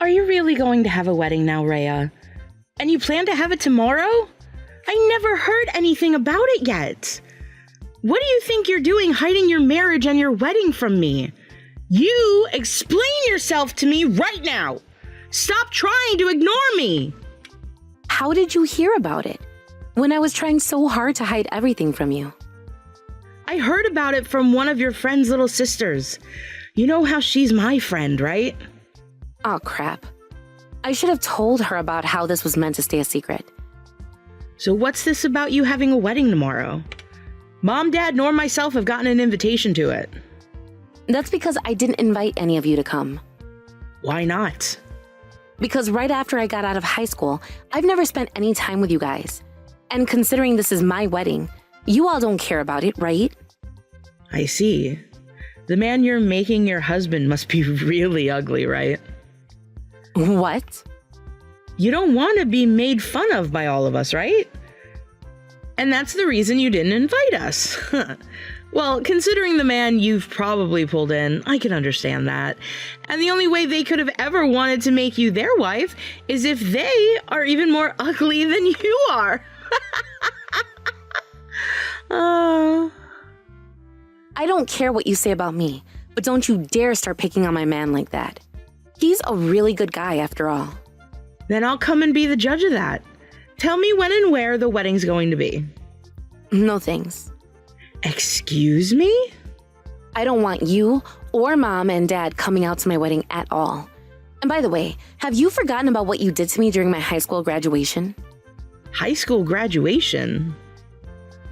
Are you really going to have a wedding now, Rhea? And you plan to have it tomorrow? I never heard anything about it yet. What do you think you're doing hiding your marriage and your wedding from me? You explain yourself to me right now. Stop trying to ignore me. How did you hear about it? When I was trying so hard to hide everything from you. I heard about it from one of your friend's little sisters. You know how she's my friend, right? Oh, crap. I should have told her about how this was meant to stay a secret. So what's this about you having a wedding tomorrow? Mom, Dad, nor myself have gotten an invitation to it. That's because I didn't invite any of you to come. Why not? Because right after I got out of high school, I've never spent any time with you guys. And considering this is my wedding, you all don't care about it, right? I see. The man you're making your husband must be really ugly, right? What? You don't want to be made fun of by all of us, right? And that's the reason you didn't invite us. Well, considering the man you've probably pulled in, I can understand that. And the only way they could have ever wanted to make you their wife is if they are even more ugly than you are. I don't care what you say about me, but don't you dare start picking on my man like that. He's a really good guy after all. Then I'll come and be the judge of that. Tell me when and where the wedding's going to be. No thanks. Excuse me? I don't want you or Mom and Dad coming out to my wedding at all. And by the way, have you forgotten about what you did to me during my high school graduation? High school graduation?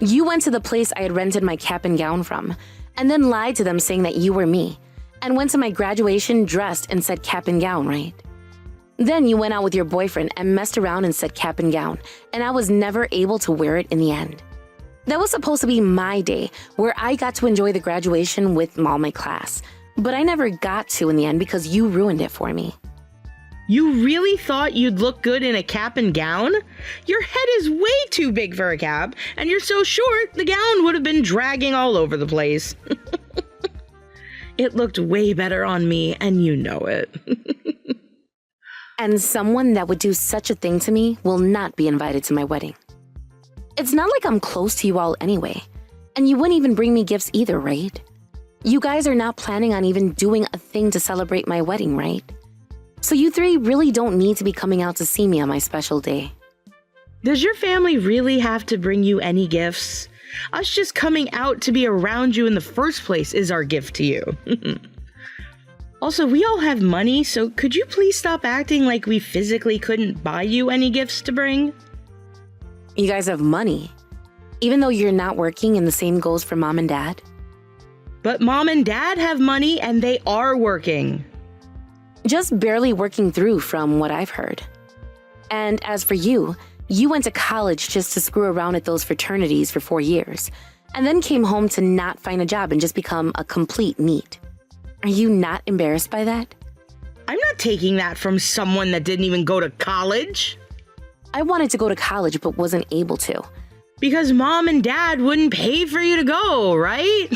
You went to the place I had rented my cap and gown from, and then lied to them saying that you were me, and went to my graduation dressed and said cap and gown, right? Then you went out with your boyfriend and messed around and said cap and gown, and I was never able to wear it in the end. That was supposed to be my day, where I got to enjoy the graduation with all my class, but I never got to in the end because you ruined it for me. You really thought you'd look good in a cap and gown? Your head is way too big for a cap, and you're so short, the gown would have been dragging all over the place. It looked way better on me, and you know it. And someone that would do such a thing to me will not be invited to my wedding. It's not like I'm close to you all anyway, and you wouldn't even bring me gifts either, right? You guys are not planning on even doing a thing to celebrate my wedding, right? So you three really don't need to be coming out to see me on my special day. Does your family really have to bring you any gifts? Us just coming out to be around you in the first place is our gift to you. Also, we all have money, so could you please stop acting like we physically couldn't buy you any gifts to bring? You guys have money, even though you're not working and the same goes for Mom and Dad? But Mom and Dad have money and they are working. Just barely working through from what I've heard. And as for you, you went to college just to screw around at those fraternities for 4 years, and then came home to not find a job and just become a complete NEET. Are you not embarrassed by that? I'm not taking that from someone that didn't even go to college. I wanted to go to college but wasn't able to. Because Mom and Dad wouldn't pay for you to go, right?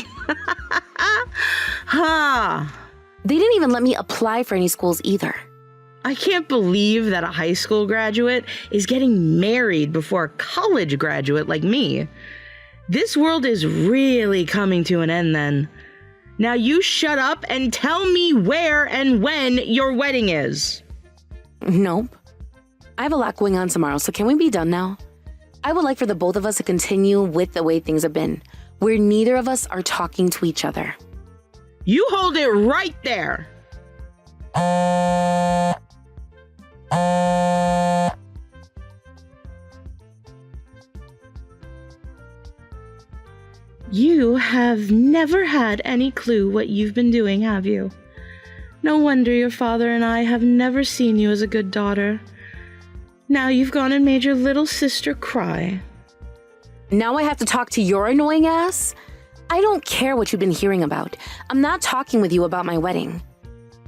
They didn't even let me apply for any schools either. I can't believe that a high school graduate is getting married before a college graduate like me. This world is really coming to an end then. Now you shut up and tell me where and when your wedding is. Nope. I have a lot going on tomorrow, so can we be done now? I would like for the both of us to continue with the way things have been, where neither of us are talking to each other. You hold it right there. You have never had any clue what you've been doing, have you? No wonder your father and I have never seen you as a good daughter. Now you've gone and made your little sister cry. Now I have to talk to your annoying ass? I don't care what you've been hearing about. I'm not talking with you about my wedding.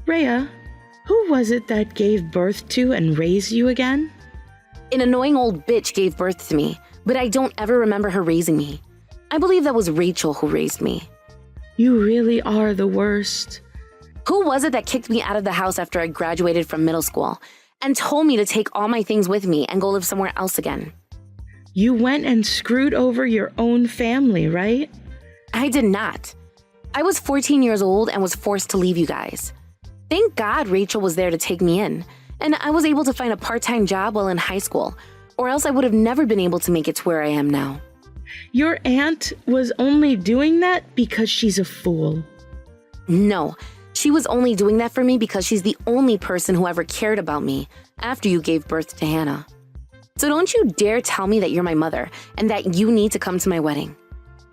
Rhea, who was it that gave birth to and raised you again? An annoying old bitch gave birth to me, but I don't ever remember her raising me. I believe that was Rachel who raised me. You really are the worst. Who was it that kicked me out of the house after I graduated from middle school and told me to take all my things with me and go live somewhere else again? You went and screwed over your own family, right? I did not. I was 14 years old and was forced to leave you guys. Thank God Rachel was there to take me in, and I was able to find a part-time job while in high school, or else I would have never been able to make it to where I am now. Your aunt was only doing that because she's a fool. No, she was only doing that for me because she's the only person who ever cared about me after you gave birth to Hannah. So don't you dare tell me that you're my mother and that you need to come to my wedding.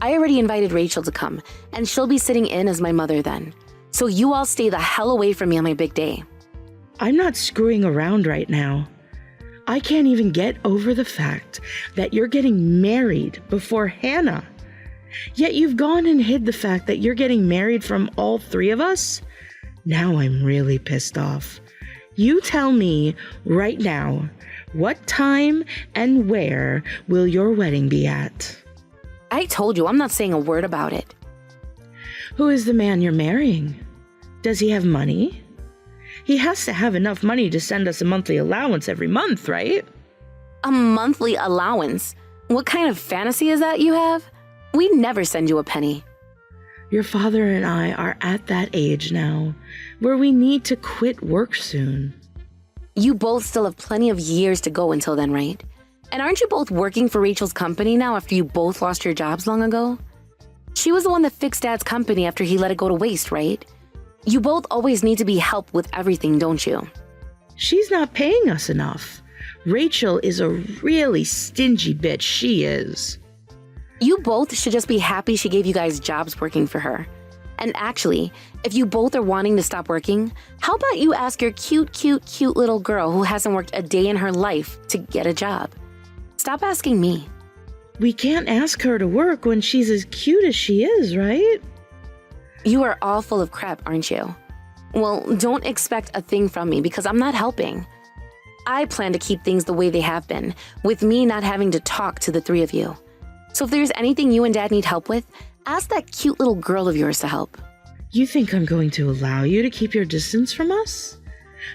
I already invited Rachel to come, and she'll be sitting in as my mother then. So you all stay the hell away from me on my big day. I'm not screwing around right now. I can't even get over the fact that you're getting married before Hannah. Yet you've gone and hid the fact that you're getting married from all three of us? Now I'm really pissed off. You tell me right now, what time and where will your wedding be at? I told you, I'm not saying a word about it. Who is the man you're marrying? Does he have money? He has to have enough money to send us a monthly allowance every month, right? A monthly allowance? What kind of fantasy is that you have? We never send you a penny. Your father and I are at that age now, where we need to quit work soon. You both still have plenty of years to go until then, right? And aren't you both working for Rachel's company now after you both lost your jobs long ago? She was the one that fixed Dad's company after he let it go to waste, right? You both always need to be helped with everything, don't you? She's not paying us enough. Rachel is a really stingy bitch, she is. You both should just be happy she gave you guys jobs working for her. And actually, if you both are wanting to stop working, how about you ask your cute little girl who hasn't worked a day in her life to get a job? Stop asking me. We can't ask her to work when she's as cute as she is, right? You are all full of crap, aren't you? Well, don't expect a thing from me because I'm not helping. I plan to keep things the way they have been, with me not having to talk to the three of you. So if there's anything you and Dad need help with, ask that cute little girl of yours to help. You think I'm going to allow you to keep your distance from us?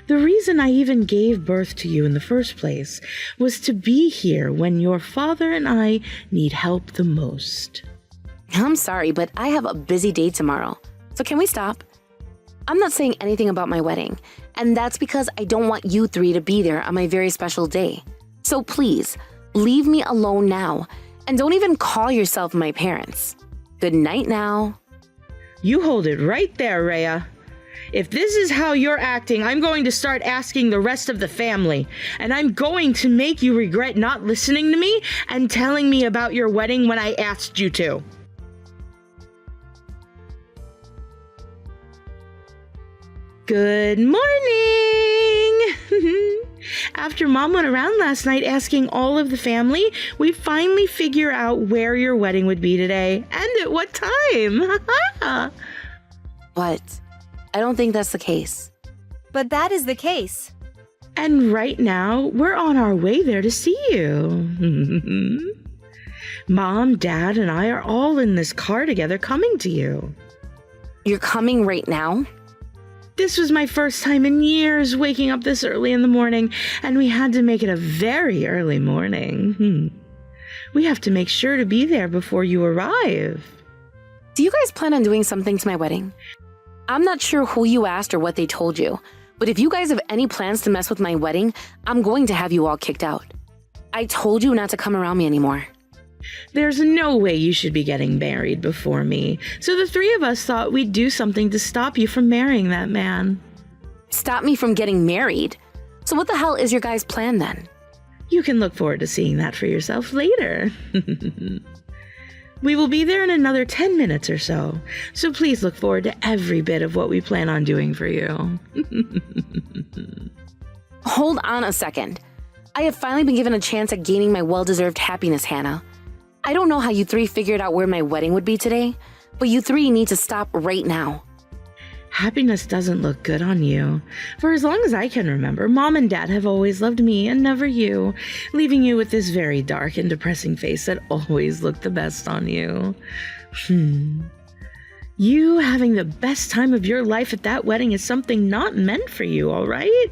The reason I even gave birth to you in the first place was to be here when your father and I need help the most. I'm sorry, but I have a busy day tomorrow. So can we stop? I'm not saying anything about my wedding, and that's because I don't want you three to be there on my very special day. So please, leave me alone now, and don't even call yourself my parents. Good night now. You hold it right there, Rhea. If this is how you're acting, I'm going to start asking the rest of the family, and I'm going to make you regret not listening to me and telling me about your wedding when I asked you to. Good morning! After Mom went around last night asking all of the family, we finally figure out where your wedding would be today and at what time. But I don't think that's the case. But that is the case. And right now, we're on our way there to see you. Mom, Dad, and I are all in this car together coming to you. You're coming right now? This was my first time in years waking up this early in the morning, and we had to make it a very early morning. We have to make sure to be there before you arrive. Do you guys plan on doing something to my wedding? I'm not sure who you asked or what they told you, but if you guys have any plans to mess with my wedding, I'm going to have you all kicked out. I told you not to come around me anymore. There's no way you should be getting married before me, so the three of us thought we'd do something to stop you from marrying that man. Stop me from getting married? So what the hell is your guys' plan then? You can look forward to seeing that for yourself later. We will be there in another 10 minutes or so please look forward to every bit of what we plan on doing for you. Hold on a second. I have finally been given a chance at gaining my well-deserved happiness, Hannah. I don't know how you three figured out where my wedding would be today, but you three need to stop right now. Happiness doesn't look good on you. For as long as I can remember, Mom and Dad have always loved me and never you, leaving you with this very dark and depressing face that always looked the best on you. You having the best time of your life at that wedding is something not meant for you, all right?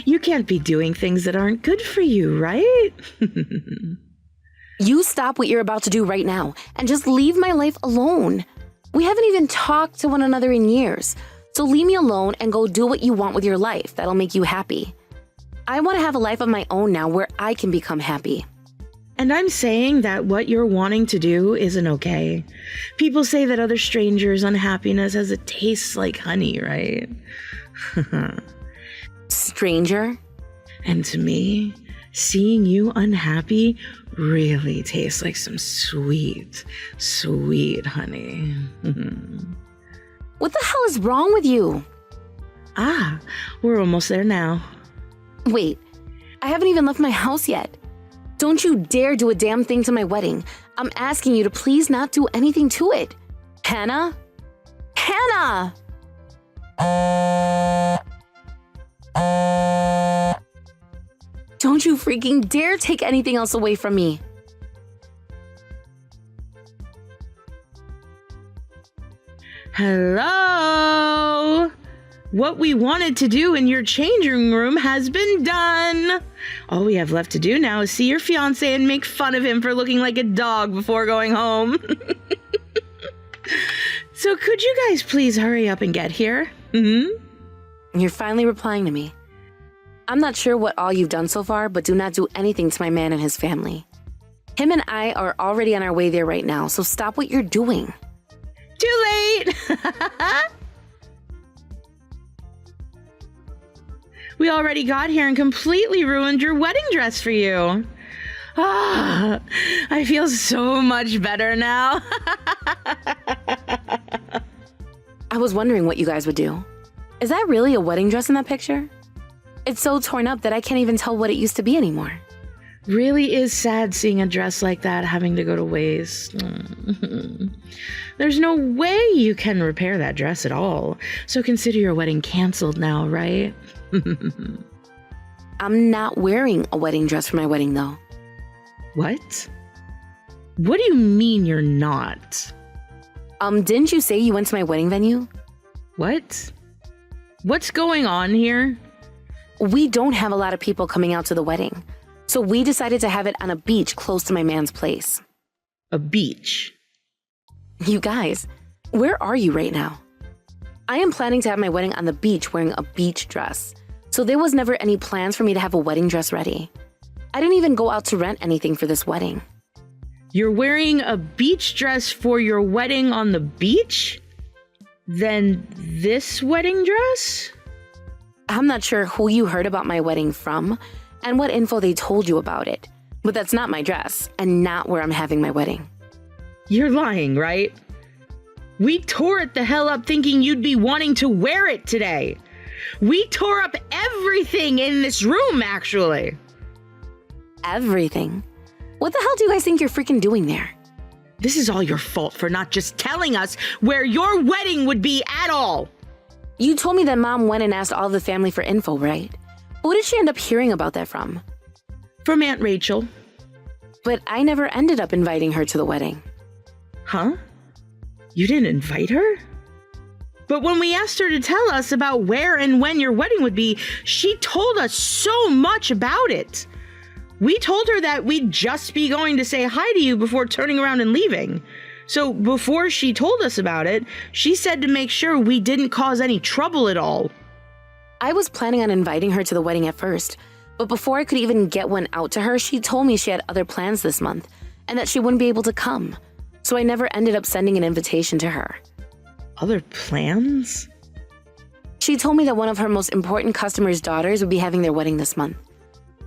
You can't be doing things that aren't good for you, right? You stop what you're about to do right now and just leave my life alone. We haven't even talked to one another in years, so leave me alone and go do what you want with your life that'll make you happy. I want to have a life of my own now where I can become happy. And I'm saying that what you're wanting to do isn't okay. People say that other strangers' unhappiness has a taste like honey, right? Stranger? And to me, seeing you unhappy really tastes like some sweet, sweet honey. What the hell is wrong with you? We're almost there now. Wait, I haven't even left my house yet. Don't you dare do a damn thing to my wedding. I'm asking you to please not do anything to it. Hannah? Hannah! Don't you freaking dare take anything else away from me. Hello? What we wanted to do in your changing room has been done. All we have left to do now is see your fiancé and make fun of him for looking like a dog before going home. So could you guys please hurry up and get here? You're finally replying to me. I'm not sure what all you've done so far, but do not do anything to my man and his family. Him and I are already on our way there right now, so stop what you're doing. Too late! We already got here and completely ruined your wedding dress for you. I feel so much better now. I was wondering what you guys would do. Is that really a wedding dress in that picture? It's so torn up that I can't even tell what it used to be anymore. Really is sad seeing a dress like that having to go to waste. There's no way you can repair that dress at all. So consider your wedding canceled now, right? I'm not wearing a wedding dress for my wedding, though. What? What do you mean you're not? Didn't you say you went to my wedding venue? What? What's going on here? We don't have a lot of people coming out to the wedding, so we decided to have it on a beach close to my man's place. A beach? You guys, where are you right now? I am planning to have my wedding on the beach wearing a beach dress, so there was never any plans for me to have a wedding dress ready. I didn't even go out to rent anything for this wedding. You're wearing a beach dress for your wedding on the beach? Then this wedding dress? I'm not sure who you heard about my wedding from and what info they told you about it, but that's not my dress and not where I'm having my wedding. You're lying, right? We tore it the hell up thinking you'd be wanting to wear it today. We tore up everything in this room, actually. Everything? What the hell do you guys think you're freaking doing there? This is all your fault for not just telling us where your wedding would be at all. You told me that Mom went and asked all of the family for info, right? Who did she end up hearing about that from? From Aunt Rachel. But I never ended up inviting her to the wedding. Huh? You didn't invite her? But when we asked her to tell us about where and when your wedding would be, she told us so much about it. We told her that we'd just be going to say hi to you before turning around and leaving. So before she told us about it, she said to make sure we didn't cause any trouble at all. I was planning on inviting her to the wedding at first, but before I could even get one out to her, she told me she had other plans this month and that she wouldn't be able to come. So I never ended up sending an invitation to her. Other plans? She told me that one of her most important customers' daughters would be having their wedding this month.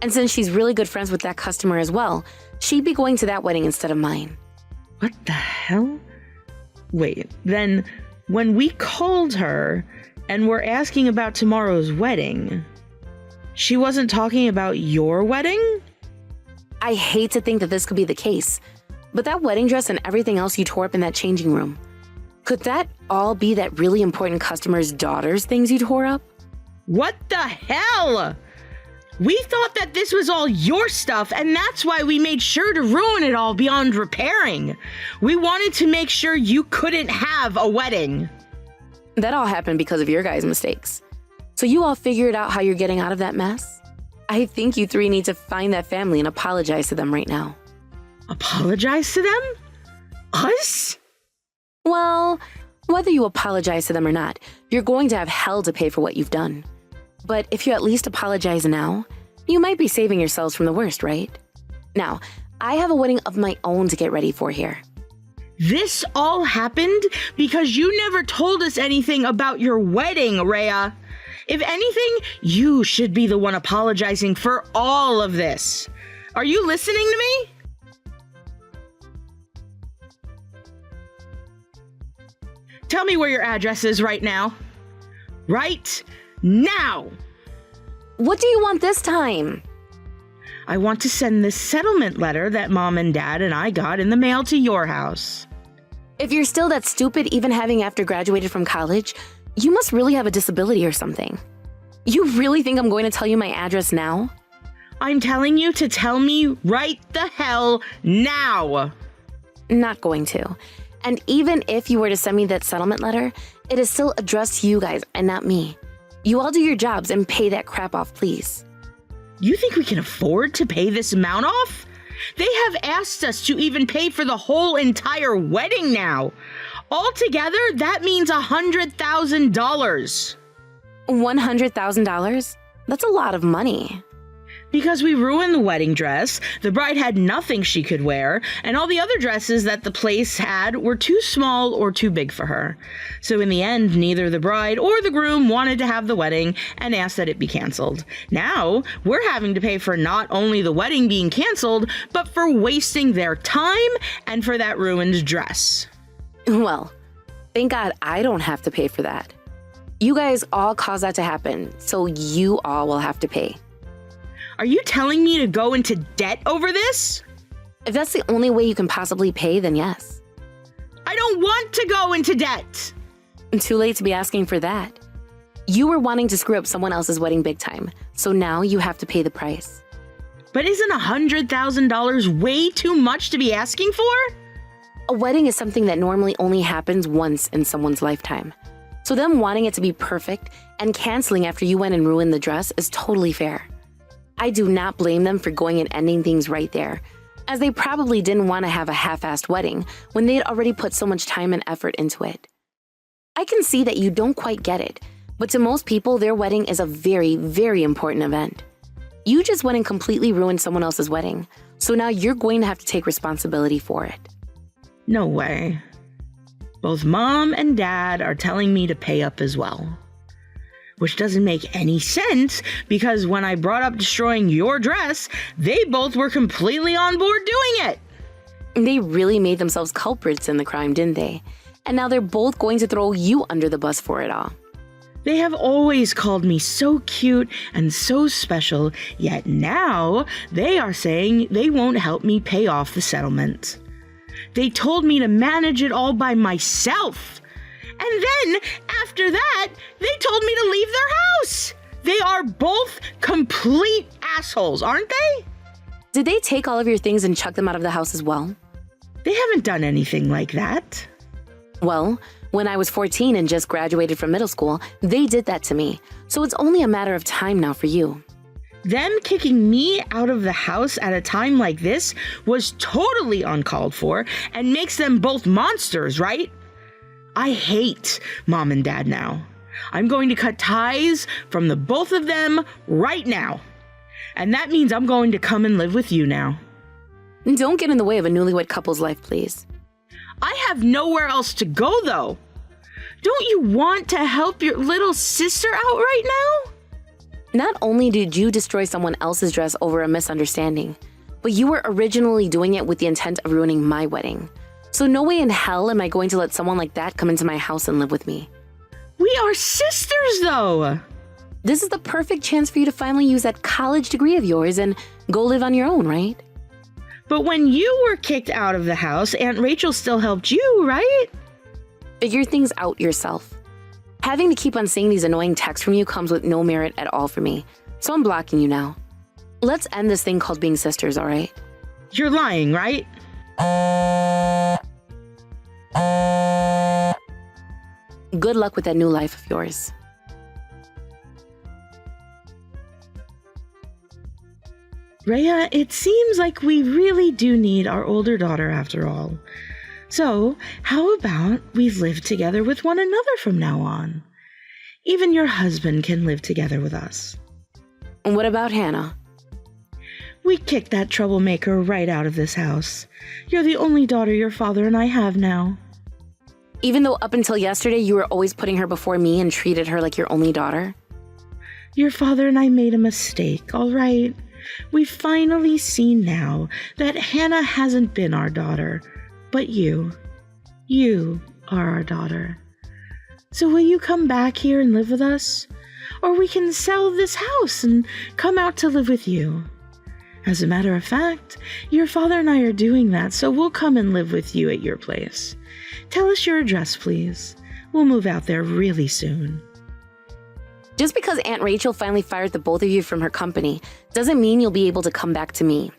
And since she's really good friends with that customer as well, she'd be going to that wedding instead of mine. What the hell? Wait, then when we called her and were asking about tomorrow's wedding, she wasn't talking about your wedding? I hate to think that this could be the case, but that wedding dress and everything else you tore up in that changing room, could that all be that really important customer's daughter's things you tore up? What the hell? We thought that this was all your stuff, and that's why we made sure to ruin it all beyond repairing. We wanted to make sure you couldn't have have a wedding. That all happened because of your guys' mistakes. So you all figured out how you're getting out of that mess? I think you three need to find that family and apologize to them right now. Apologize to them? Us? Well, whether you apologize to them or not, you're going to have hell to pay for what you've done. But if you at least apologize now, you might be saving yourselves from the worst, right? Now, I have a wedding of my own to get ready for here. This all happened because you never told us anything about your wedding, Rhea. If anything, you should be the one apologizing for all of this. Are you listening to me? Tell me where your address is right now. Right now! What do you want this time? I want to send this settlement letter that Mom and Dad and I got in the mail to your house. If you're still that stupid even having after graduated from college, you must really have a disability or something. You really think I'm going to tell you my address now? I'm telling you to tell me right the hell now. Not going to. And even if you were to send me that settlement letter, it is still addressed to you guys and not me. You all do your jobs and pay that crap off, please. You think we can afford to pay this amount off? They have asked us to even pay for the whole entire wedding now. Altogether, that means $100,000. $100,000? That's a lot of money. Because we ruined the wedding dress, the bride had nothing she could wear, and all the other dresses that the place had were too small or too big for her. So in the end, neither the bride or the groom wanted to have the wedding and asked that it be canceled. Now, we're having to pay for not only the wedding being canceled, but for wasting their time and for that ruined dress. Well, thank God I don't have to pay for that. You guys all caused that to happen, so you all will have to pay. Are you telling me to go into debt over this? If that's the only way you can possibly pay, then yes. I don't want to go into debt. Too late to be asking for that. You were wanting to screw up someone else's wedding big time, so now you have to pay the price. But isn't $100,000 way too much to be asking for? A wedding is something that normally only happens once in someone's lifetime. So them wanting it to be perfect and canceling after you went and ruined the dress is totally fair. I do not blame them for going and ending things right there, as they probably didn't want to have a half-assed wedding when they had already put so much time and effort into it. I can see that you don't quite get it, but to most people, their wedding is a very, very important event. You just went and completely ruined someone else's wedding, so now you're going to have to take responsibility for it. No way. Both Mom and Dad are telling me to pay up as well. Which doesn't make any sense because when I brought up destroying your dress, they both were completely on board doing it. They really made themselves culprits in the crime, didn't they? And now they're both going to throw you under the bus for it all. They have always called me so cute and so special, yet now they are saying they won't help me pay off the settlement. They told me to manage it all by myself. And then, after that, they told me to leave their house. They are both complete assholes, aren't they? Did they take all of your things and chuck them out of the house as well? They haven't done anything like that. Well, when I was 14 and just graduated from middle school, they did that to me. So it's only a matter of time now for you. Them kicking me out of the house at a time like this was totally uncalled for and makes them both monsters, right? I hate Mom and Dad now. I'm going to cut ties from the both of them right now. And that means I'm going to come and live with you now. Don't get in the way of a newlywed couple's life, please. I have nowhere else to go, though. Don't you want to help your little sister out right now? Not only did you destroy someone else's dress over a misunderstanding, but you were originally doing it with the intent of ruining my wedding. So no way in hell am I going to let someone like that come into my house and live with me. We are sisters, though. This is the perfect chance for you to finally use that college degree of yours and go live on your own, right? But when you were kicked out of the house, Aunt Rachel still helped you, right? Figure things out yourself. Having to keep on seeing these annoying texts from you comes with no merit at all for me, so I'm blocking you now. Let's end this thing called being sisters, all right? You're lying, right? Good luck with that new life of yours. Rhea, it seems like we really do need our older daughter after all. So, how about we live together with one another from now on? Even your husband can live together with us. And what about Hannah? We kicked that troublemaker right out of this house. You're the only daughter your father and I have now. Even though up until yesterday you were always putting her before me and treated her like your only daughter? Your father and I made a mistake, all right? We've finally seen now that Hannah hasn't been our daughter, but you are our daughter. So will you come back here and live with us? Or we can sell this house and come out to live with you. As a matter of fact, your father and I are doing that, so we'll come and live with you at your place. Tell us your address, please. We'll move out there really soon. Just because Aunt Rachel finally fired the both of you from her company doesn't mean you'll be able to come back to me.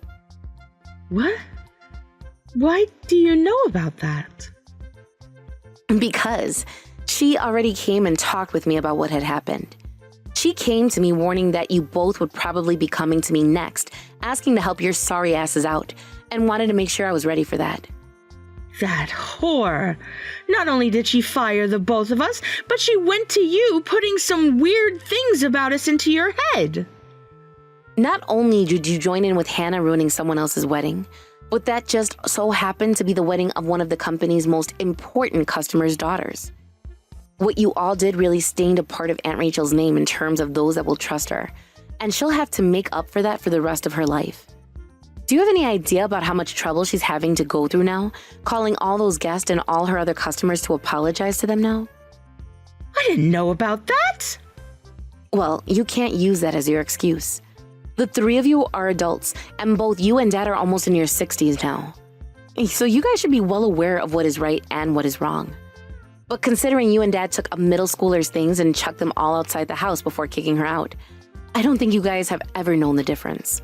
What? Why do you know about that? Because she already came and talked with me about what had happened. She came to me warning that you both would probably be coming to me next, asking to help your sorry asses out, and wanted to make sure I was ready for that. That whore. Not only did she fire the both of us, but she went to you putting some weird things about us into your head. Not only did you join in with Hannah ruining someone else's wedding, but that just so happened to be the wedding of one of the company's most important customers' daughters. What you all did really stained a part of Aunt Rachel's name in terms of those that will trust her, and she'll have to make up for that for the rest of her life. Do you have any idea about how much trouble she's having to go through now, calling all those guests and all her other customers to apologize to them now? I didn't know about that. Well, you can't use that as your excuse. The three of you are adults, and both you and Dad are almost in your 60s now. So you guys should be well aware of what is right and what is wrong. But considering you and Dad took a middle schooler's things and chucked them all outside the house before kicking her out, I don't think you guys have ever known the difference.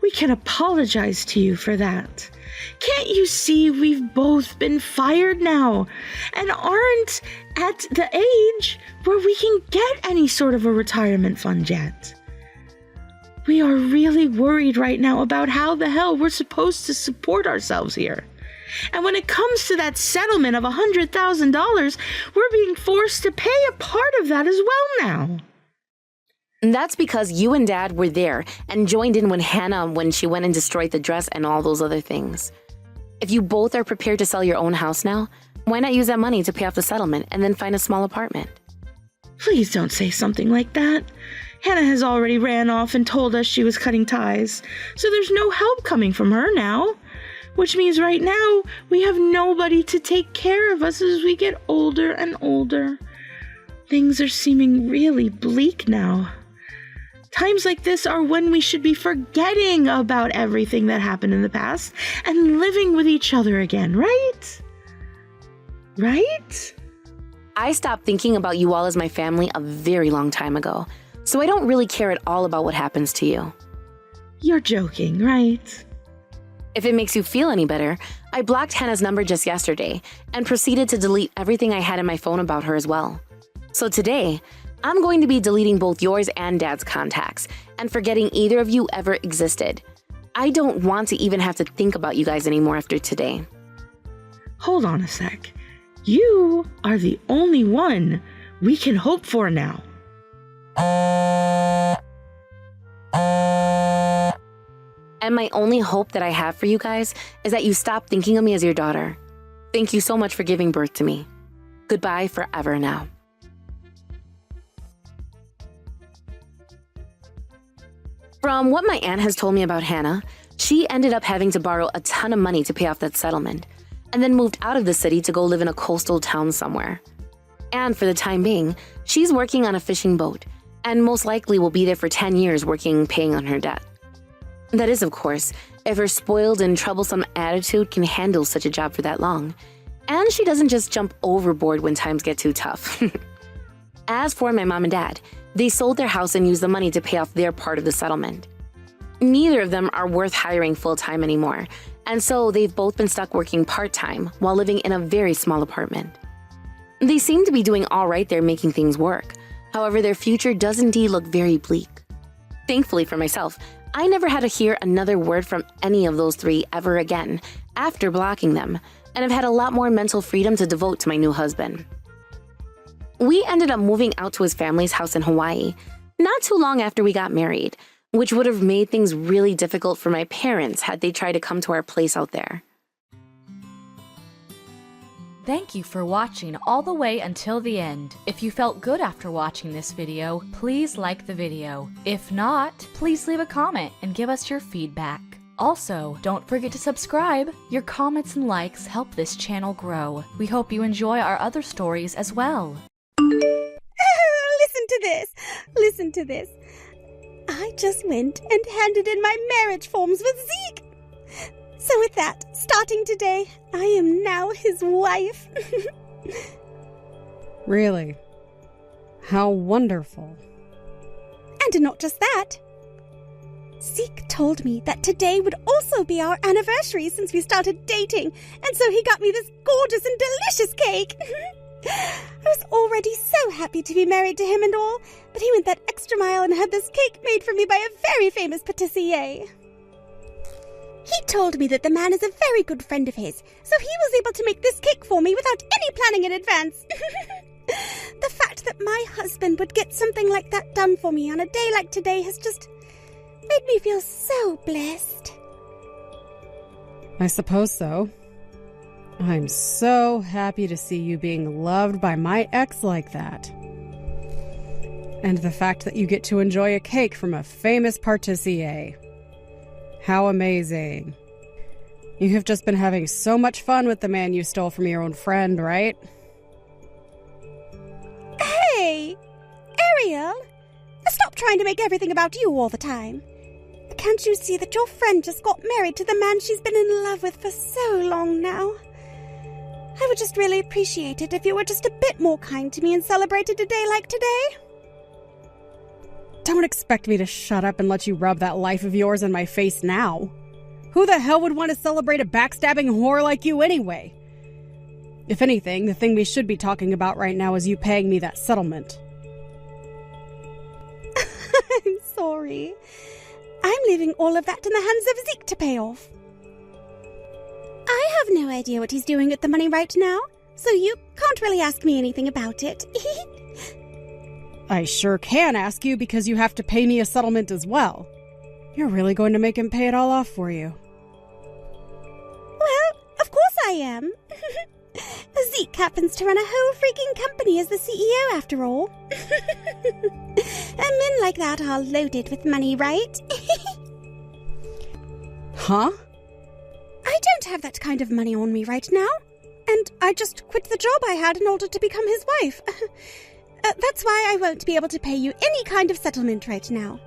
We can apologize to you for that. Can't you see we've both been fired now and aren't at the age where we can get any sort of a retirement fund yet? We are really worried right now about how the hell we're supposed to support ourselves here. And when it comes to that settlement of $100,000, we're being forced to pay a part of that as well now. And that's because you and Dad were there and joined in when she went and destroyed the dress and all those other things. If you both are prepared to sell your own house now, why not use that money to pay off the settlement and then find a small apartment? Please don't say something like that. Hannah has already ran off and told us she was cutting ties, so there's no help coming from her now. Which means right now, we have nobody to take care of us as we get older and older. Things are seeming really bleak now. Times like this are when we should be forgetting about everything that happened in the past and living with each other again, right? Right? I stopped thinking about you all as my family a very long time ago, so I don't really care at all about what happens to you. You're joking, right? If it makes you feel any better, I blocked Hannah's number just yesterday and proceeded to delete everything I had in my phone about her as well. So today, I'm going to be deleting both yours and Dad's contacts and forgetting either of you ever existed. I don't want to even have to think about you guys anymore after today. Hold on a sec. You are the only one we can hope for now. And my only hope that I have for you guys is that you stop thinking of me as your daughter. Thank you so much for giving birth to me. Goodbye forever now. From what my aunt has told me about Hannah, she ended up having to borrow a ton of money to pay off that settlement, and then moved out of the city to go live in a coastal town somewhere. And for the time being, she's working on a fishing boat, and most likely will be there for 10 years paying on her debt. That is, of course, if her spoiled and troublesome attitude can handle such a job for that long, and she doesn't just jump overboard when times get too tough. As for my mom and dad, they sold their house and used the money to pay off their part of the settlement. Neither of them are worth hiring full-time anymore, and so they've both been stuck working part-time while living in a very small apartment. They seem to be doing all right there making things work. However, their future does indeed look very bleak. Thankfully for myself, I never had to hear another word from any of those three ever again after blocking them, and have had a lot more mental freedom to devote to my new husband. We ended up moving out to his family's house in Hawaii, not too long after we got married, which would have made things really difficult for my parents had they tried to come to our place out there. Thank you for watching all the way until the end. If you felt good after watching this video, please like the video. If not, please leave a comment and give us your feedback. Also, don't forget to subscribe. Your comments and likes help this channel grow. We hope you enjoy our other stories as well. Listen to this. Listen to this. I just went and handed in my marriage forms with Zeke. So with that, starting today, I am now his wife. Really? How wonderful. And not just that. Zeke told me that today would also be our anniversary since we started dating, and so he got me this gorgeous and delicious cake. I was already so happy to be married to him and all, but he went that extra mile and had this cake made for me by a very famous patissier. He told me that the man is a very good friend of his, so he was able to make this cake for me without any planning in advance. The fact that my husband would get something like that done for me on a day like today has just made me feel so blessed. I suppose so. I'm so happy to see you being loved by my ex like that. And the fact that you get to enjoy a cake from a famous patissier. How amazing. You have just been having so much fun with the man you stole from your own friend, right? Hey, Ariel, stop trying to make everything about you all the time. Can't you see that your friend just got married to the man she's been in love with for so long now? I would just really appreciate it if you were just a bit more kind to me and celebrated a day like today. Don't expect me to shut up and let you rub that life of yours in my face now. Who the hell would want to celebrate a backstabbing whore like you anyway? If anything, the thing we should be talking about right now is you paying me that settlement. I'm sorry. I'm leaving all of that in the hands of Zeke to pay off. I have no idea what he's doing with the money right now, so you can't really ask me anything about it. I sure can ask you because you have to pay me a settlement as well. You're really going to make him pay it all off for you. Well, of course I am. Zeke happens to run a whole freaking company as the CEO after all. And men like that are loaded with money, right? Huh? I don't have that kind of money on me right now. And I just quit the job I had in order to become his wife. That's why I won't be able to pay you any kind of settlement right now.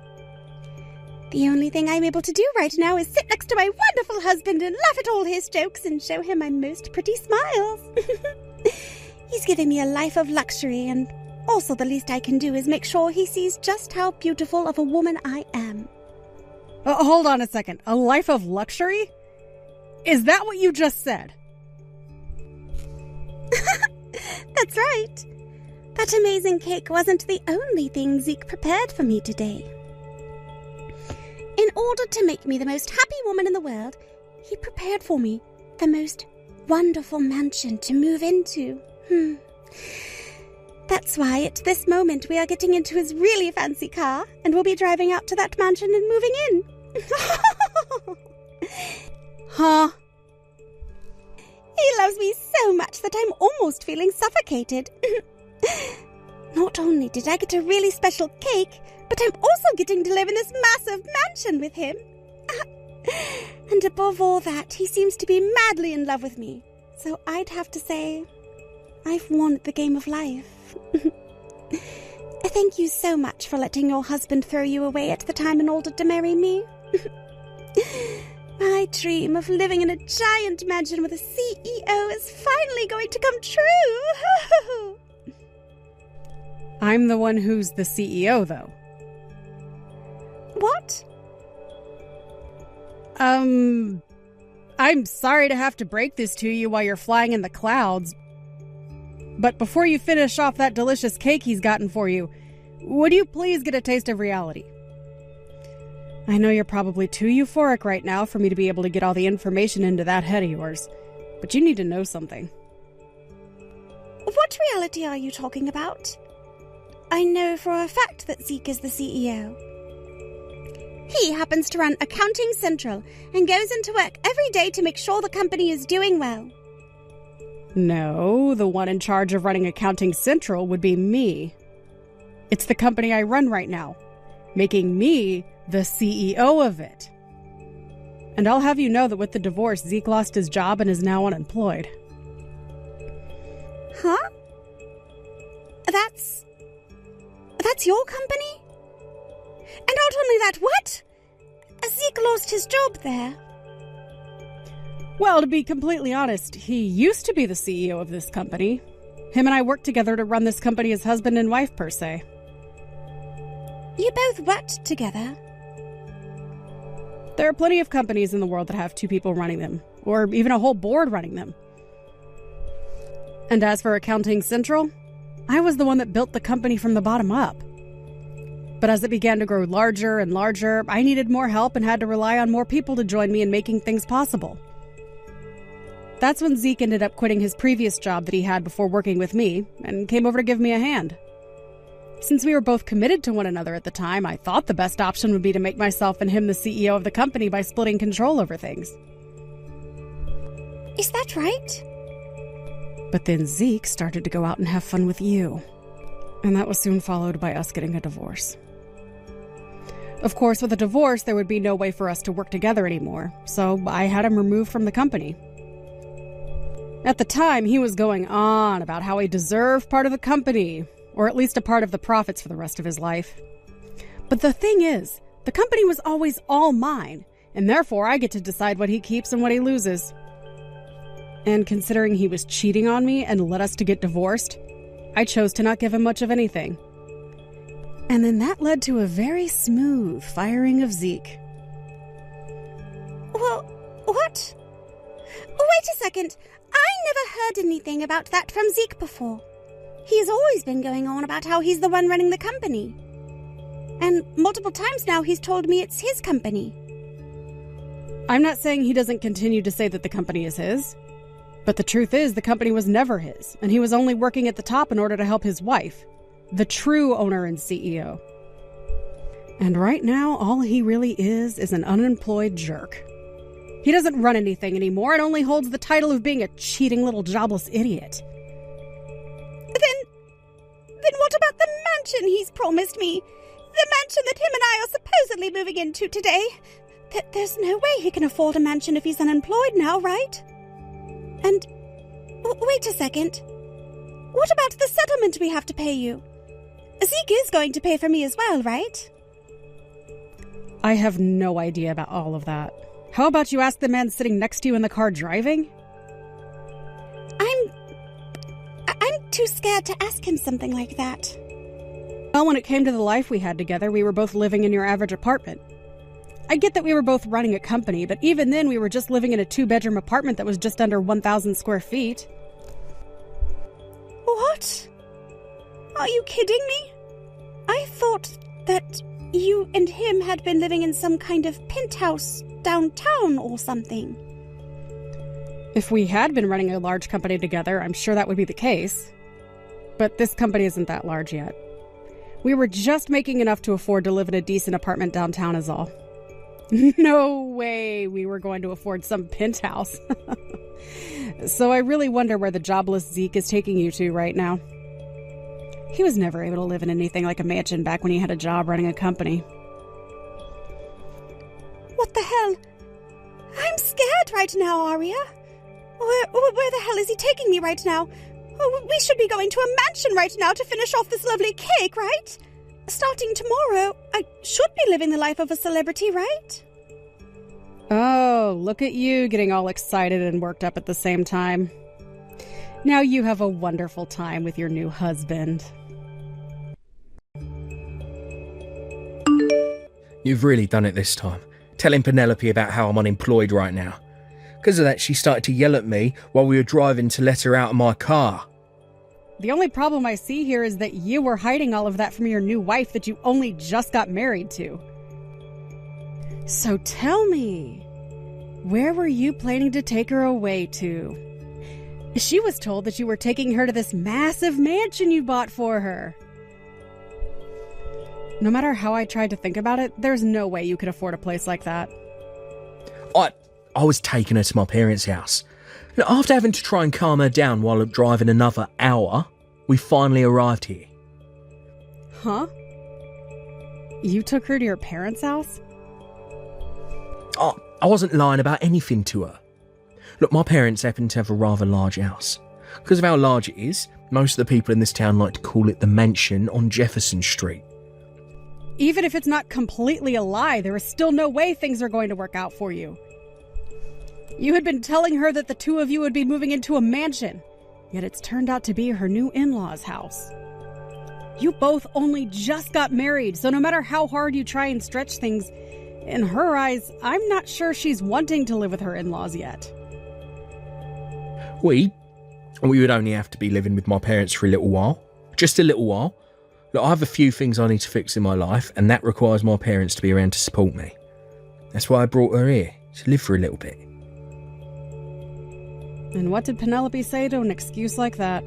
The only thing I'm able to do right now is sit next to my wonderful husband and laugh at all his jokes and show him my most pretty smiles. He's giving me a life of luxury, and also the least I can do is make sure he sees just how beautiful of a woman I am. Hold on a second. A life of luxury? Is that what you just said? That's right. That amazing cake wasn't the only thing Zeke prepared for me today. In order to make me the most happy woman in the world, he prepared for me the most wonderful mansion to move into. That's why at this moment we are getting into his really fancy car and we'll be driving out to that mansion and moving in. Huh? He loves me so much that I'm almost feeling suffocated. Not only did I get a really special cake, but I'm also getting to live in this massive mansion with him. And above all that, he seems to be madly in love with me. So I'd have to say, I've won at the game of life. Thank you so much for letting your husband throw you away at the time in order to marry me. My dream of living in a giant mansion with a CEO is finally going to come true. I'm the one who's the CEO, though. What? I'm sorry to have to break this to you while you're flying in the clouds, But before you finish off that delicious cake he's gotten for you, would you please get a taste of reality? I know you're probably too euphoric right now for me to be able to get all the information into that head of yours, but you need to know something. What reality are you talking about? I know for a fact that Zeke is the CEO. He happens to run Accounting Central and goes into work every day to make sure the company is doing well. No, the one in charge of running Accounting Central would be me. It's the company I run right now, making me the CEO of it. And I'll have you know that with the divorce, Zeke lost his job and is now unemployed. Huh? That's your company? And not only that, what? Zeke lost his job there. Well, to be completely honest, he used to be the CEO of this company. Him and I worked together to run this company as husband and wife, per se. You both worked together? There are plenty of companies in the world that have two people running them, or even a whole board running them. And as for Accounting Central, I was the one that built the company from the bottom up. But as it began to grow larger and larger, I needed more help and had to rely on more people to join me in making things possible. That's when Zeke ended up quitting his previous job that he had before working with me and came over to give me a hand. Since we were both committed to one another at the time, I thought the best option would be to make myself and him the CEO of the company by splitting control over things. Is that right? But then Zeke started to go out and have fun with you. And that was soon followed by us getting a divorce. Of course, with a divorce, there would be no way for us to work together anymore, so I had him removed from the company. At the time, he was going on about how he deserved part of the company, or at least a part of the profits for the rest of his life. But the thing is, the company was always all mine, and therefore I get to decide what he keeps and what he loses. And considering he was cheating on me and led us to get divorced, I chose to not give him much of anything. And then that led to a very smooth firing of Zeke. Well, what? Wait a second. I never heard anything about that from Zeke before. He's always been going on about how he's the one running the company. And multiple times now he's told me it's his company. I'm not saying he doesn't continue to say that the company is his. But the truth is, the company was never his, and he was only working at the top in order to help his wife, the true owner and CEO. And right now, all he really is an unemployed jerk. He doesn't run anything anymore and only holds the title of being a cheating little jobless idiot. Then what about the mansion he's promised me? The mansion that him and I are supposedly moving into today? There's no way he can afford a mansion if he's unemployed now, right? And wait a second. What about the settlement we have to pay you? Zeke is going to pay for me as well, right? I have no idea about all of that. How about you ask the man sitting next to you in the car driving? I'm too scared to ask him something like that. Well, when it came to the life we had together, we were both living in your average apartment. I get that we were both running a company, but even then we were just living in a 2-bedroom apartment that was just under 1,000 square feet. What? Are you kidding me? I thought that you and him had been living in some kind of penthouse downtown or something. If we had been running a large company together, I'm sure that would be the case. But this company isn't that large yet. We were just making enough to afford to live in a decent apartment downtown is all. No way we were going to afford some penthouse. So I really wonder where the jobless Zeke is taking you to right now. He was never able to live in anything like a mansion back when he had a job running a company. What the hell? I'm scared right now, Aria. Where the hell is he taking me right now? Oh, we should be going to a mansion right now to finish off this lovely cake, right? Starting tomorrow, I should be living the life of a celebrity, right? Oh, look at you getting all excited and worked up at the same time. Now you have a wonderful time with your new husband. You've really done it this time, telling Penelope about how I'm unemployed right now. Because of that, she started to yell at me while we were driving to let her out of my car. The only problem I see here is that you were hiding all of that from your new wife that you only just got married to. So tell me, where were you planning to take her away to? She was told that you were taking her to this massive mansion you bought for her. No matter how I tried to think about it, there's no way you could afford a place like that. I was taking her to my parents' house. After having to try and calm her down while driving another hour, we finally arrived here. Huh? You took her to your parents' house? I wasn't lying about anything to her. Look, my parents happen to have a rather large house. Because of how large it is, most of the people in this town like to call it the mansion on Jefferson Street. Even if it's not completely a lie, there is still no way things are going to work out for you. You had been telling her that the two of you would be moving into a mansion, yet it's turned out to be her new in-laws' house. You both only just got married, so no matter how hard you try and stretch things, in her eyes, I'm not sure she's wanting to live with her in-laws yet. We would only have to be living with my parents for a little while. Just a little while. Look, I have a few things I need to fix in my life, and that requires my parents to be around to support me. That's why I brought her here, to live for a little bit. And what did Penelope say to an excuse like that?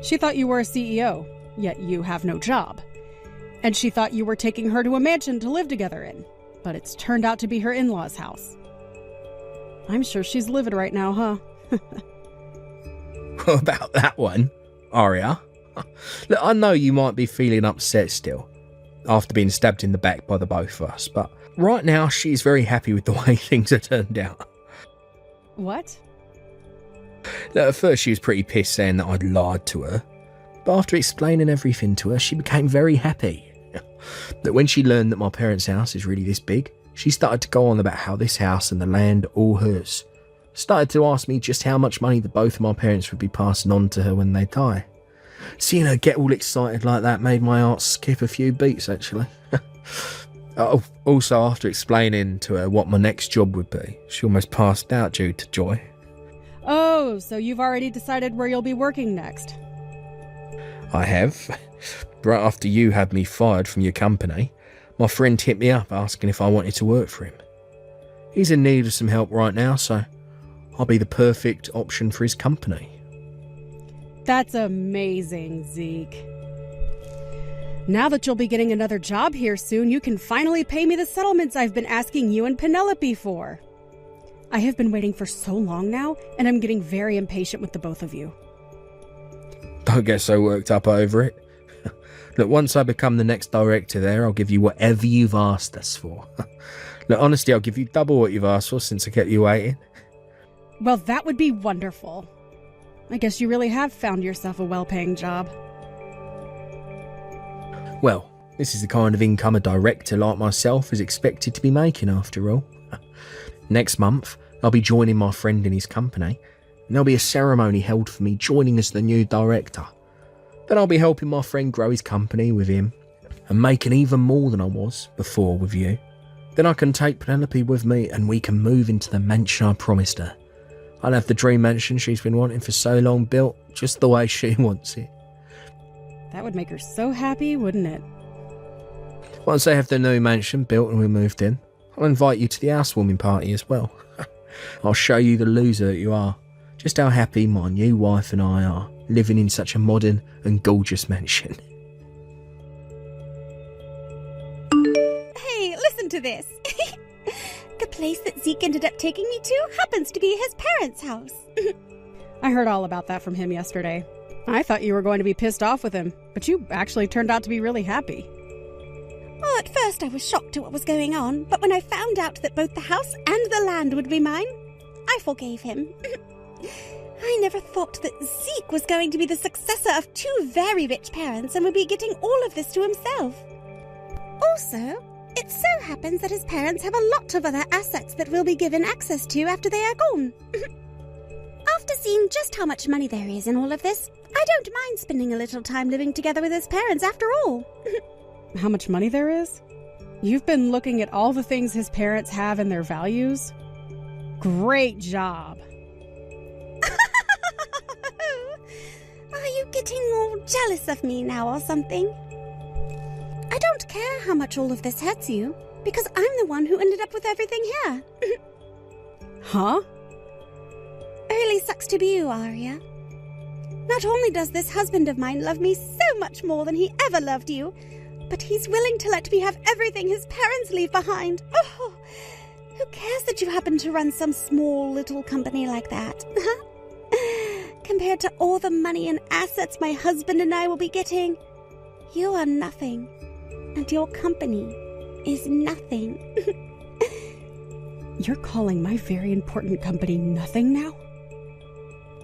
She thought you were a CEO, yet you have no job. And she thought you were taking her to a mansion to live together in, but it's turned out to be her in-laws' house. I'm sure she's livid right now, huh? About that one, Aria. Look, I know you might be feeling upset still, after being stabbed in the back by the both of us, but right now she's very happy with the way things have turned out. What? Look, at first she was pretty pissed saying that I'd lied to her, but after explaining everything to her, she became very happy. That when she learned that my parents' house is really this big, she started to go on about how this house and the land are all hers. Started to ask me just how much money the both of my parents would be passing on to her when they die. Seeing her get all excited like that made my heart skip a few beats, actually. Also, after explaining to her what my next job would be, she almost passed out due to joy. Oh, so you've already decided where you'll be working next. I have. Right after you had me fired from your company, my friend hit me up asking if I wanted to work for him. He's in need of some help right now, so I'll be the perfect option for his company. That's amazing, Zeke. Now that you'll be getting another job here soon, you can finally pay me the settlements I've been asking you and Penelope for. I have been waiting for so long now, and I'm getting very impatient with the both of you. Don't get so worked up over it. Look, once I become the next director there, I'll give you whatever you've asked us for. Look, honestly, I'll give you double what you've asked for since I kept you waiting. Well, that would be wonderful. I guess you really have found yourself a well-paying job. Well, this is the kind of income a director like myself is expected to be making after all. Next month, I'll be joining my friend in his company, and there'll be a ceremony held for me joining as the new director. Then I'll be helping my friend grow his company with him, and making even more than I was before with you. Then I can take Penelope with me, and we can move into the mansion I promised her. I'll have the dream mansion she's been wanting for so long built, just the way she wants it. That would make her so happy, wouldn't it? Once I have the new mansion built and we moved in, I'll invite you to the housewarming party as well. I'll show you the loser that you are, just how happy my new wife and I are, living in such a modern and gorgeous mansion. Hey, listen to this. The place that Zeke ended up taking me to happens to be his parents' house. I heard all about that from him yesterday. I thought you were going to be pissed off with him, but you actually turned out to be really happy. Well, at first I was shocked at what was going on, but when I found out that both the house and the land would be mine, I forgave him. I never thought that Zeke was going to be the successor of two very rich parents and would be getting all of this to himself. Also, it so happens that his parents have a lot of other assets that we'll be given access to after they are gone. After seeing just how much money there is in all of this, I don't mind spending a little time living together with his parents after all. How much money there is? You've been looking at all the things his parents have and their values? Great job. Are you getting all jealous of me now or something? I don't care how much all of this hurts you, because I'm the one who ended up with everything here. Huh? Really sucks to be you, Arya. Not only does this husband of mine love me so much more than he ever loved you, but he's willing to let me have everything his parents leave behind. Oh, who cares that you happen to run some small little company like that? Compared to all the money and assets my husband and I will be getting, you are nothing, and your company is nothing. You're calling my very important company nothing now?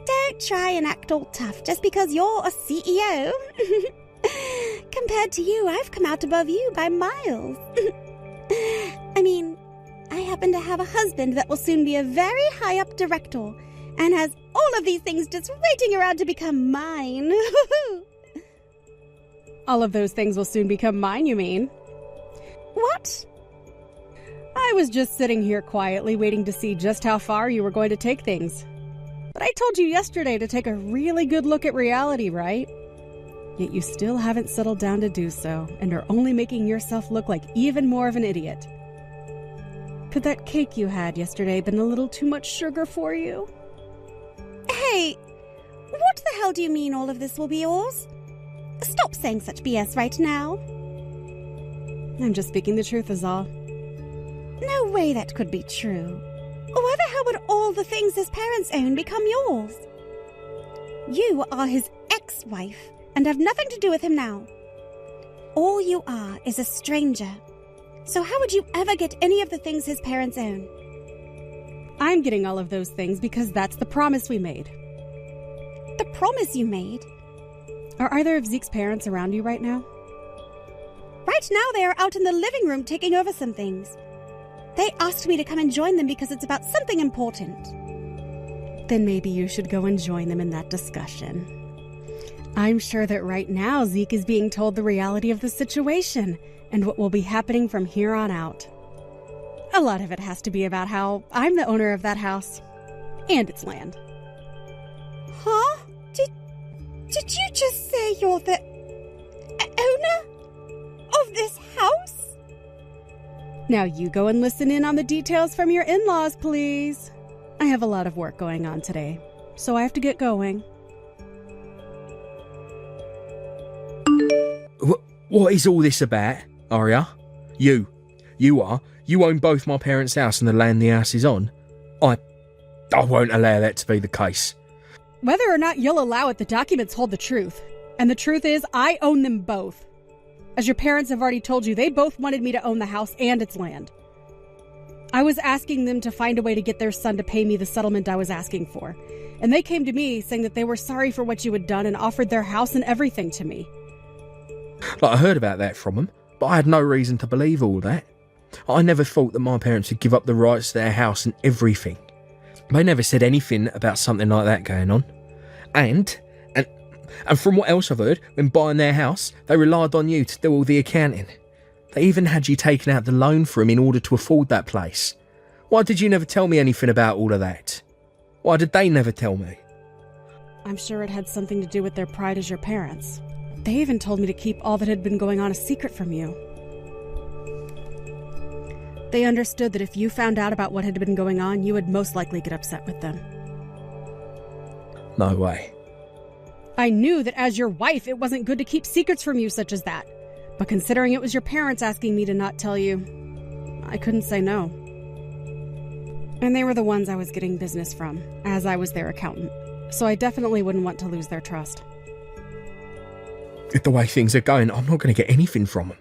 Don't try and act all tough just because you're a CEO. Compared to you, I've come out above you by miles. I mean, I happen to have a husband that will soon be a very high-up director and has all of these things just waiting around to become mine. All of those things will soon become mine, you mean? What? I was just sitting here quietly waiting to see just how far you were going to take things. But I told you yesterday to take a really good look at reality, right? Yet you still haven't settled down to do so, and are only making yourself look like even more of an idiot. Could that cake you had yesterday been a little too much sugar for you? Hey, what the hell do you mean all of this will be yours? Stop saying such BS right now. I'm just speaking the truth is all. No way that could be true. Why the hell would all the things his parents own become yours? You are his ex-wife and have nothing to do with him now. All you are is a stranger. So how would you ever get any of the things his parents own? I'm getting all of those things because that's the promise we made. The promise you made? Are either of Zeke's parents around you right now? Right now they are out in the living room taking over some things. They asked me to come and join them because it's about something important. Then maybe you should go and join them in that discussion. I'm sure that right now Zeke is being told the reality of the situation and what will be happening from here on out. A lot of it has to be about how I'm the owner of that house and its land. Huh? Did you just say you're the owner of this house? Now you go and listen in on the details from your in-laws, please. I have a lot of work going on today, so I have to get going. What is all this about, Arya? You own both my parents' house and the land the house is on. I won't allow that to be the case. Whether or not you'll allow it, the documents hold the truth. And the truth is, I own them both. As your parents have already told you, they both wanted me to own the house and its land. I was asking them to find a way to get their son to pay me the settlement I was asking for. And they came to me saying that they were sorry for what you had done and offered their house and everything to me. I heard about that from them, but I had no reason to believe all that. I never thought that my parents would give up the rights to their house and everything. They never said anything about something like that going on. And from what else I've heard, when buying their house, they relied on you to do all the accounting. They even had you taking out the loan for them in order to afford that place. Why did you never tell me anything about all of that? Why did they never tell me? I'm sure it had something to do with their pride as your parents. They even told me to keep all that had been going on a secret from you. They understood that if you found out about what had been going on, you would most likely get upset with them. No way. I knew that as your wife, it wasn't good to keep secrets from you such as that. But considering it was your parents asking me to not tell you, I couldn't say no. And they were the ones I was getting business from, as I was their accountant. So I definitely wouldn't want to lose their trust. With the way things are going, I'm not going to get anything from them.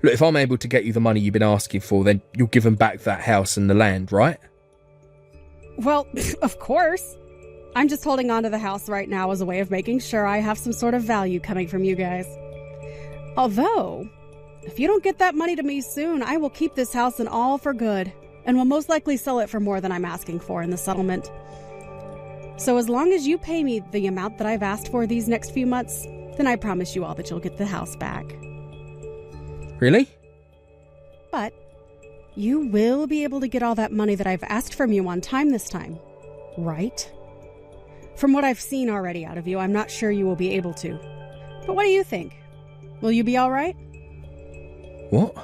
Look, if I'm able to get you the money you've been asking for, then you'll give them back that house and the land, right? Well, of course. I'm just holding on to the house right now as a way of making sure I have some sort of value coming from you guys. Although, if you don't get that money to me soon, I will keep this house and all for good, and will most likely sell it for more than I'm asking for in the settlement. So as long as you pay me the amount that I've asked for these next few months, then I promise you all that you'll get the house back. Really? But you will be able to get all that money that I've asked from you on time this time, right? From what I've seen already out of you, I'm not sure you will be able to. But what do you think? Will you be all right? What?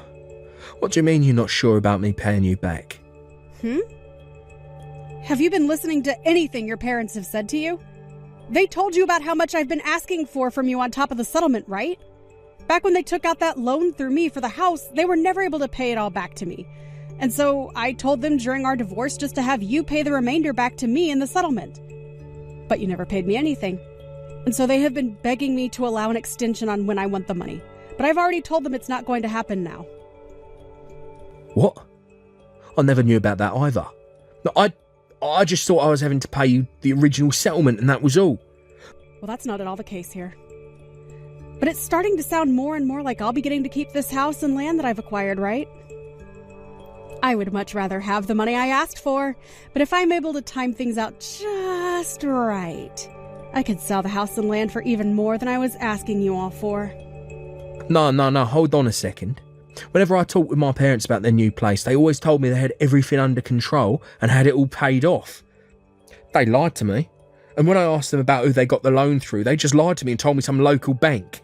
What do you mean you're not sure about me paying you back? Have you been listening to anything your parents have said to you? They told you about how much I've been asking from you on top of the settlement, right? Back when they took out that loan through me for the house, they were never able to pay it all back to me. And so I told them during our divorce just to have you pay the remainder back to me in the settlement. But you never paid me anything. And so they have been begging me to allow an extension on when I want the money. But I've already told them it's not going to happen now. What? I never knew about that either. No, I just thought I was having to pay you the original settlement and that was all. Well, that's not at all the case here. But it's starting to sound more and more like I'll be getting to keep this house and land that I've acquired, right? I would much rather have the money I asked for, but if I'm able to time things out just right, I could sell the house and land for even more than I was asking you all for. No, hold on a second. Whenever I talked with my parents about their new place, they always told me they had everything under control and had it all paid off. They lied to me. And when I asked them about who they got the loan through, they just lied to me and told me some local bank.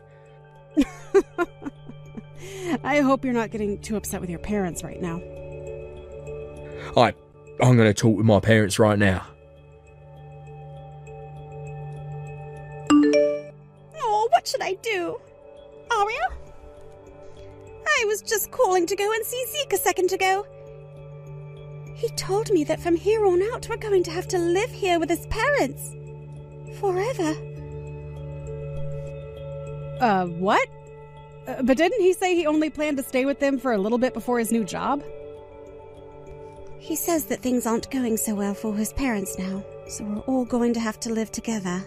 I hope you're not getting too upset with your parents right now. I'm going to talk with my parents right now. Oh, what should I do? Aria? I was just calling to go and see Zeke a second ago. He told me that from here on out we're going to have to live here with his parents. Forever. What? But didn't he say he only planned to stay with them for a little bit before his new job? He says that things aren't going so well for his parents now, so we're all going to have to live together.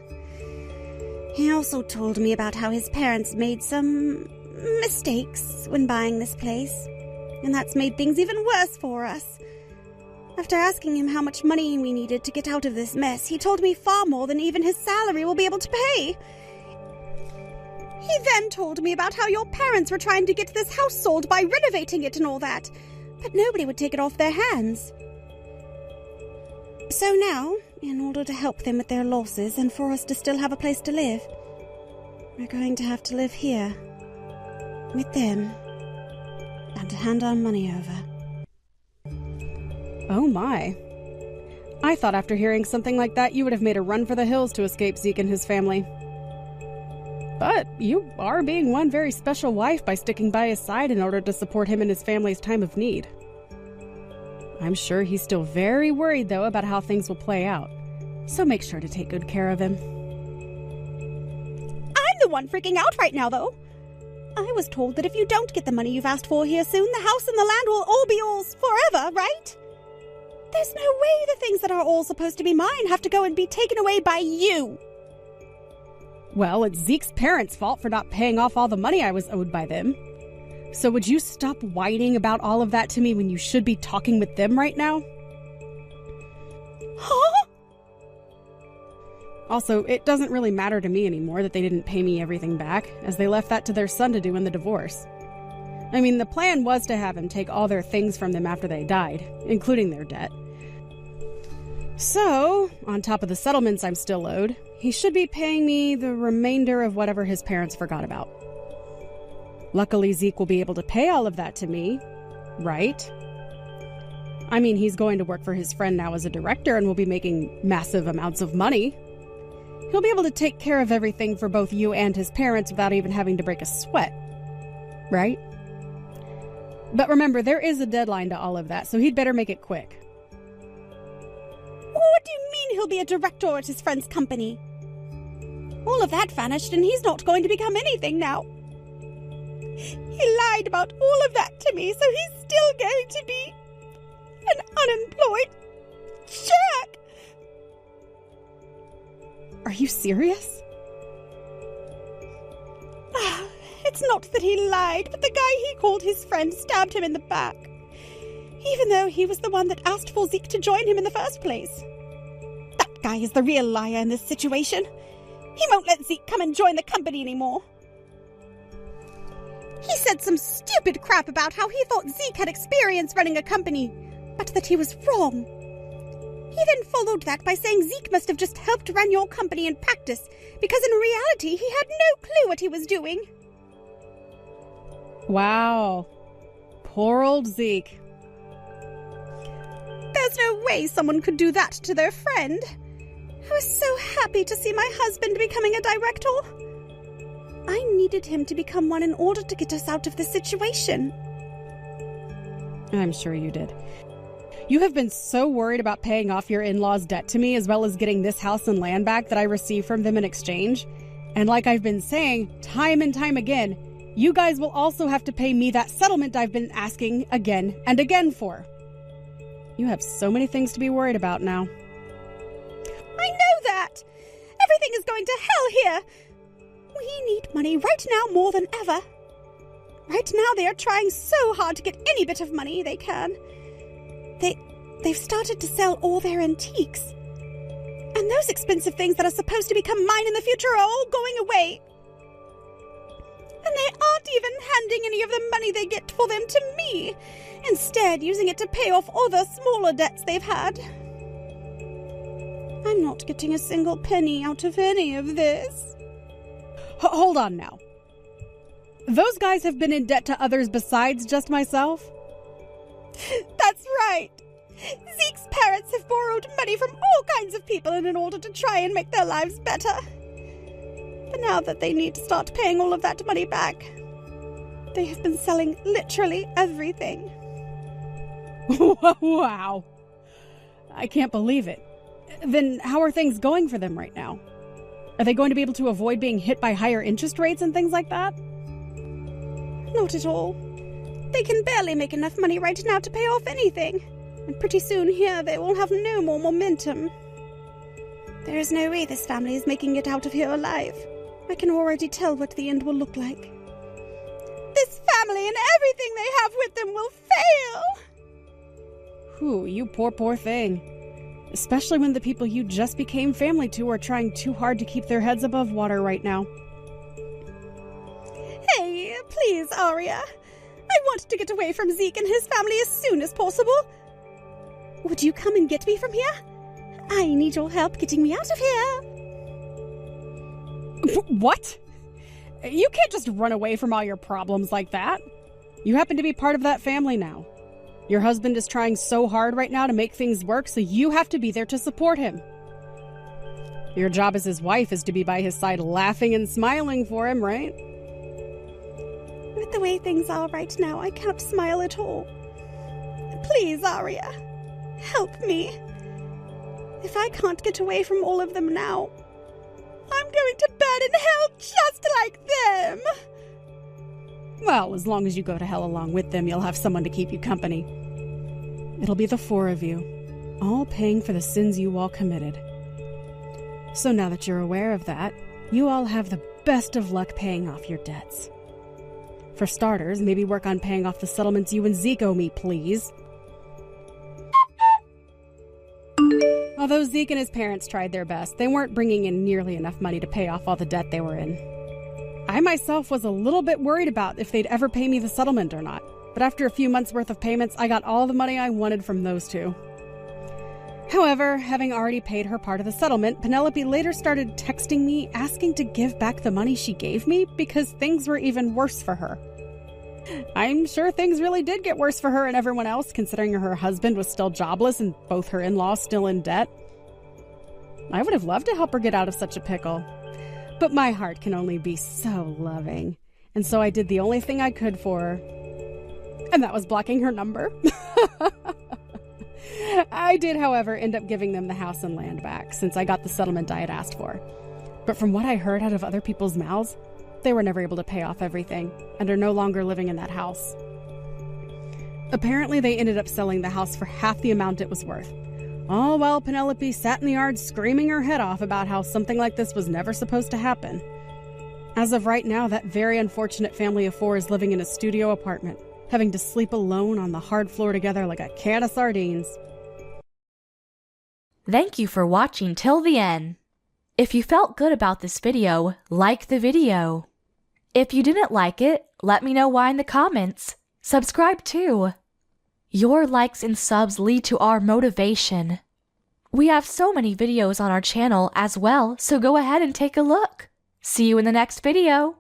He also told me about how his parents made some mistakes when buying this place, and that's made things even worse for us. After asking him how much money we needed to get out of this mess, he told me far more than even his salary will be able to pay. He then told me about how your parents were trying to get this house sold by renovating it and all that, but nobody would take it off their hands. So now, in order to help them with their losses and for us to still have a place to live, we're going to have to live here with them and to hand our money over. Oh my. I thought after hearing something like that you would have made a run for the hills to escape Zeke and his family. But you are being one very special wife by sticking by his side in order to support him in his family's time of need. I'm sure he's still very worried, though, about how things will play out. So make sure to take good care of him. I'm the one freaking out right now, though. I was told that if you don't get the money you've asked for here soon, the house and the land will all be yours forever, right? There's no way the things that are all supposed to be mine have to go and be taken away by you. Well, it's Zeke's parents' fault for not paying off all the money I was owed by them. So would you stop whining about all of that to me when you should be talking with them right now? Huh? Also, it doesn't really matter to me anymore that they didn't pay me everything back, as they left that to their son to do in the divorce. I mean, the plan was to have him take all their things from them after they died, including their debt. So, on top of the settlements I'm still owed, he should be paying me the remainder of whatever his parents forgot about. Luckily, Zeke will be able to pay all of that to me, right? I mean, he's going to work for his friend now as a director and will be making massive amounts of money. He'll be able to take care of everything for both you and his parents without even having to break a sweat, right? But remember, there is a deadline to all of that, so he'd better make it quick. What do you mean he'll be a director at his friend's company? All of that vanished and he's not going to become anything now. He lied about all of that to me, so he's still going to be an unemployed jerk. Are you serious? It's not that he lied, but the guy he called his friend stabbed him in the back, even though he was the one that asked for Zeke to join him in the first place. That guy is the real liar in this situation. He won't let Zeke come and join the company anymore. He said some stupid crap about how he thought Zeke had experience running a company, but that he was wrong. He then followed that by saying Zeke must have just helped run your company in practice, because in reality he had no clue what he was doing. Wow. Poor old Zeke. There's no way someone could do that to their friend. I was so happy to see my husband becoming a director. I needed him to become one in order to get us out of this situation. I'm sure you did. You have been so worried about paying off your in-laws' debt to me as well as getting this house and land back that I received from them in exchange. And like I've been saying time and time again, you guys will also have to pay me that settlement I've been asking again and again for. You have so many things to be worried about now. I know that! Everything is going to hell here! We need money right now more than ever. Right now they are trying so hard to get any bit of money they can. They've started to sell all their antiques. And those expensive things that are supposed to become mine in the future are all going away. And they aren't even handing any of the money they get for them to me, instead using it to pay off other smaller debts they've had. I'm not getting a single penny out of any of this. Hold on now. Those guys have been in debt to others besides just myself? That's right. Zeke's parents have borrowed money from all kinds of people in order to try and make their lives better. But now that they need to start paying all of that money back, they have been selling literally everything. Wow. I can't believe it. Then how are things going for them right now? Are they going to be able to avoid being hit by higher interest rates and things like that? Not at all. They can barely make enough money right now to pay off anything. And pretty soon here they will have no more momentum. There is no way this family is making it out of here alive. I can already tell what the end will look like. This family and everything they have with them will fail! Whew, you poor thing. Especially when the people you just became family to are trying too hard to keep their heads above water right now. Hey, please, Aria. I want to get away from Zeke and his family as soon as possible. Would you come and get me from here? I need your help getting me out of here. What? You can't just run away from all your problems like that. You happen to be part of that family now. Your husband is trying so hard right now to make things work, so you have to be there to support him. Your job as his wife is to be by his side laughing and smiling for him, right? With the way things are right now, I can't smile at all. Please, Aria, help me. If I can't get away from all of them now, I'm going to burn in hell just like them. Well, as long as you go to hell along with them, you'll have someone to keep you company. It'll be the four of you, all paying for the sins you all committed. So now that you're aware of that, you all have the best of luck paying off your debts. For starters, maybe work on paying off the settlements you and Zeke owe me, please. Although Zeke and his parents tried their best, they weren't bringing in nearly enough money to pay off all the debt they were in. I myself was a little bit worried about if they'd ever pay me the settlement or not, but after a few months' worth of payments, I got all the money I wanted from those two. However, having already paid her part of the settlement, Penelope later started texting me asking to give back the money she gave me because things were even worse for her. I'm sure things really did get worse for her and everyone else, considering her husband was still jobless and both her in-laws still in debt. I would have loved to help her get out of such a pickle, but my heart can only be so loving, and so I did the only thing I could for her, and that was blocking her number. I did, however, end up giving them the house and land back, since I got the settlement I had asked for. But from what I heard out of other people's mouths, they were never able to pay off everything, and are no longer living in that house. Apparently, they ended up selling the house for half the amount it was worth. All while Penelope sat in the yard screaming her head off about how something like this was never supposed to happen. As of right now, that very unfortunate family of four is living in a studio apartment, having to sleep alone on the hard floor together like a can of sardines. Thank you for watching till the end. If you felt good about this video, like the video. If you didn't like it, let me know why in the comments. Subscribe too. Your likes and subs lead to our motivation. We have so many videos on our channel as well, so go ahead and take a look. See you in the next video.